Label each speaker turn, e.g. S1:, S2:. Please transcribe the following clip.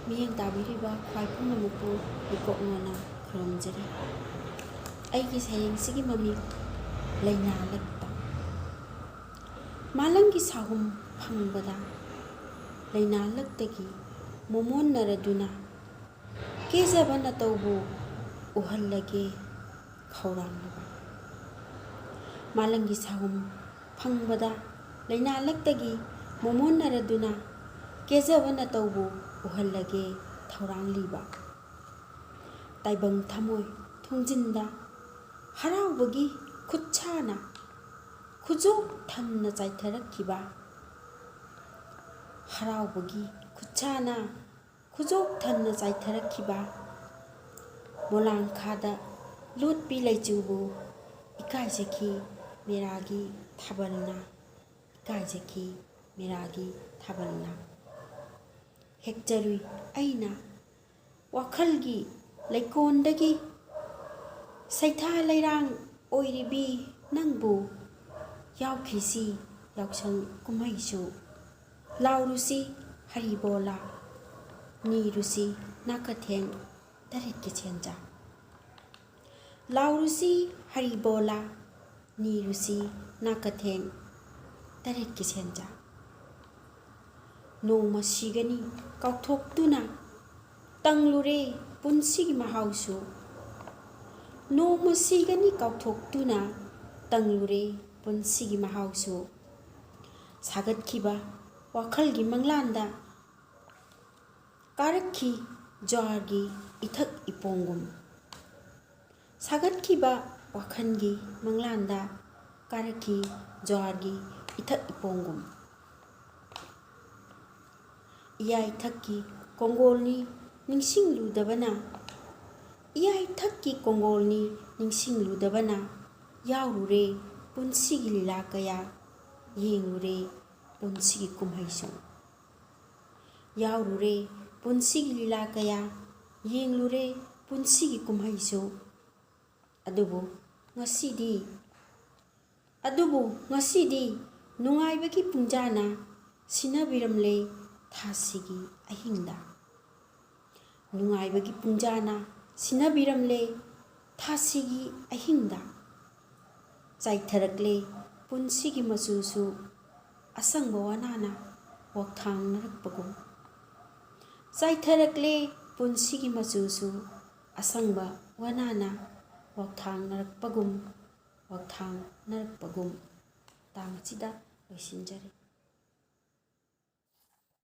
S1: ꯃꯤꯠꯌꯦꯡ ꯇꯥꯕꯤꯔꯤꯕ ꯈ꯭ꯋꯥꯏ ꯄꯨꯝꯅꯃꯛꯄꯨ ꯃꯤꯀꯣꯛꯅꯅ ꯈꯨꯔꯨꯝꯖꯔꯤ꯫ ꯑꯩꯒꯤ ꯁꯩꯔꯦꯡꯁꯤꯒꯤ ꯃꯃꯤꯡ ꯂꯩꯅꯥ ꯂꯛꯇ꯫ ꯃꯥꯂꯪꯒꯤ ꯁꯥꯍꯨꯝ ꯐꯪꯕꯗ ꯂꯩꯅꯥ ꯂꯛꯇꯒꯤ ꯃꯣꯃꯣꯟꯅꯔꯗꯨꯅ ꯀꯦꯖꯕ ꯅꯇꯧꯕꯨ ꯎꯍꯜꯂꯒꯦ ꯈꯧꯔꯥꯡꯂꯕ꯫ ꯃꯥꯂꯪꯒꯤ ꯁꯥꯍꯨꯝ ꯐꯪꯕꯗ ꯂꯩꯅꯥ ꯂꯛꯇꯒꯤ ꯃꯣꯃꯣꯟꯅꯔꯗꯨꯅ ꯀꯦꯖꯕ ꯅꯇꯧꯕꯨ ꯎꯍꯜꯂꯒꯦ ꯊꯧꯔꯥꯡꯂꯤꯕ꯫ ꯇꯥꯏꯕꯪ ꯊꯃꯣꯏ ꯊꯣꯡꯖꯤꯟꯗ ꯍꯔꯥꯎꯕꯒꯤ ꯈꯨꯠꯁꯥꯅ ꯈꯨꯖꯣꯛ ꯊꯟꯅ ꯆꯥꯏꯊꯔꯛꯈꯤꯕ꯫ ꯍꯔꯥꯎꯕꯒꯤ ꯈꯨꯠꯁꯥꯅ ꯈꯨꯖꯣꯛ ꯊꯟꯅ ꯆꯥꯏꯊꯔꯛꯈꯤꯕ꯫ ꯃꯣꯂꯥꯡꯈꯥꯗ ꯂꯣꯠꯄꯤ ꯂꯩꯆꯨꯕꯨ ꯏꯀꯥꯏꯖꯈꯤ ꯃꯦꯔꯥꯒꯤ ꯊꯥꯕꯜꯅ, ꯏꯀꯥꯏꯖꯈꯤ ꯃꯦꯔꯥꯒꯤ ꯊꯥꯕꯜꯅ꯫ ꯍꯦꯛꯆꯔꯨꯏ ꯑꯩꯅ ꯋꯥꯈꯜꯒꯤ ꯂꯩꯀꯣꯜꯗꯒꯤ ꯁꯩꯊꯥ ꯂꯩꯔꯥꯡ ꯑꯣꯏꯔꯤꯕꯤ ꯅꯪꯕꯨ ꯌꯥꯎꯈꯤꯁꯤ ꯌꯥꯎꯁꯪ ꯀꯨꯝꯍꯩꯁꯨ꯫ ꯂꯥꯎꯔꯨꯁꯤ ꯍꯔꯤꯕꯣꯂꯥ, ꯅꯤꯔꯨꯁꯤ ꯅꯥꯀꯊꯦꯡ ꯇꯔꯦꯠꯀꯤ ꯁꯦꯟꯖꯥ꯫ ꯂꯥꯎꯔꯨꯁꯤ ꯍꯔꯤꯕꯣꯂꯥ, ꯅꯤꯔꯨꯁꯤ ꯅꯥꯀꯊꯦꯡ ꯇꯔꯦꯠꯀꯤ ꯁꯦꯟꯖꯥ꯫ ꯅꯣꯡꯃ ꯁꯤꯒꯅꯤ ꯀꯥꯎꯊꯣꯛꯇꯨꯅ ꯇꯪꯂꯨꯔꯦ ꯄꯨꯟꯁꯤꯒꯤ ꯃꯍꯥꯎꯁꯨ꯫ ꯅꯣꯡꯃ ꯁꯤꯒꯅꯤ ꯀꯥꯎꯊꯣꯛꯇꯨꯅ ꯇꯪꯂꯨꯔꯦ ꯄꯨꯟꯁꯤꯒꯤ ꯃꯍꯥꯎꯁꯨ꯫ ꯁꯥꯒꯠꯈꯤꯕ ꯋꯥꯈꯜꯒꯤ ꯃꯪꯂꯥꯟꯗ ꯀꯥꯔꯛꯈꯤ ꯖ꯭ꯋꯥꯔꯒꯤ ꯏꯊꯛ ꯏꯄꯣꯝꯒꯨꯝ꯫ ꯁꯥꯒꯠꯈꯤꯕ ꯋꯥꯈꯜꯒꯤ ꯃꯪꯂꯥꯟꯗ ꯀꯥꯔꯛꯈꯤ ꯖ꯭ꯋꯥꯔꯒꯤ ꯏꯊꯛ ꯏꯄꯣꯝꯒꯨꯝ꯫ ꯏꯌꯥꯏꯊꯛꯀꯤ ꯀꯣꯡꯒꯣꯜꯅꯤ ꯅꯤꯡꯁꯤꯡꯂꯨꯗꯕꯅ, ꯏꯌꯥꯏꯊꯛꯀꯤ ꯀꯣꯡꯒꯣꯜꯅꯤ ꯅꯤꯡꯁꯤꯡꯂꯨꯗꯕꯅ꯫ ꯌꯥꯎꯔꯨꯔꯦ ꯄꯨꯟꯁꯤꯒꯤ ꯂꯤꯂꯥ ꯀꯌꯥ, ꯌꯦꯡꯂꯨꯔꯦ ꯄꯨꯟꯁꯤꯒꯤ ꯀꯨꯝꯍꯩꯁꯨ꯫ ꯌꯥꯎꯔꯨꯔꯦ ꯄꯨꯟꯁꯤꯒꯤ ꯂꯤꯂꯥ ꯀꯌꯥ, ꯌꯦꯡꯂꯨꯔꯦ ꯄꯨꯟꯁꯤꯒꯤ ꯀꯨꯝꯍꯩꯁꯨ꯫ ꯑꯗꯨꯕꯨ ꯉꯁꯤꯗꯤ ꯅꯨꯡꯉꯥꯏꯕꯒꯤ ꯄꯨꯡꯖꯥꯅ ꯁꯤꯟꯅꯕꯤꯔꯝꯂꯦ ꯊꯥꯁꯤꯒꯤ ꯑꯍꯤꯡꯗ꯫ ꯅꯨꯡꯉꯥꯏꯕꯒꯤ ꯄꯨꯡꯖꯥꯅ ꯁꯤꯟꯅꯕꯤꯔꯝꯂꯦ ꯊꯥꯁꯤꯒꯤ ꯑꯍꯤꯡꯗ꯫ ꯆꯥꯏꯊꯔꯛꯂꯦ ꯄꯨꯟꯁꯤꯒꯤ ꯃꯆꯨꯁꯨ ꯑꯁꯪꯕ ꯋꯥꯅꯥꯅ ꯋꯥꯛꯊꯥꯡꯅꯔꯛꯄꯒꯨꯝ꯫ ꯆꯥꯏꯊꯔꯛꯂꯦ ꯄꯨꯟꯁꯤꯒꯤ ꯃꯆꯨꯁꯨ ꯑꯁꯪꯕ ꯋꯥꯅꯥꯅ ꯋꯥꯛꯊꯥꯡꯅꯔꯛꯄꯒꯨꯝ꯫ ꯃꯇꯥꯡ ꯑꯁꯤꯗ ꯂꯣꯏꯁꯤꯟꯖꯔꯤ꯫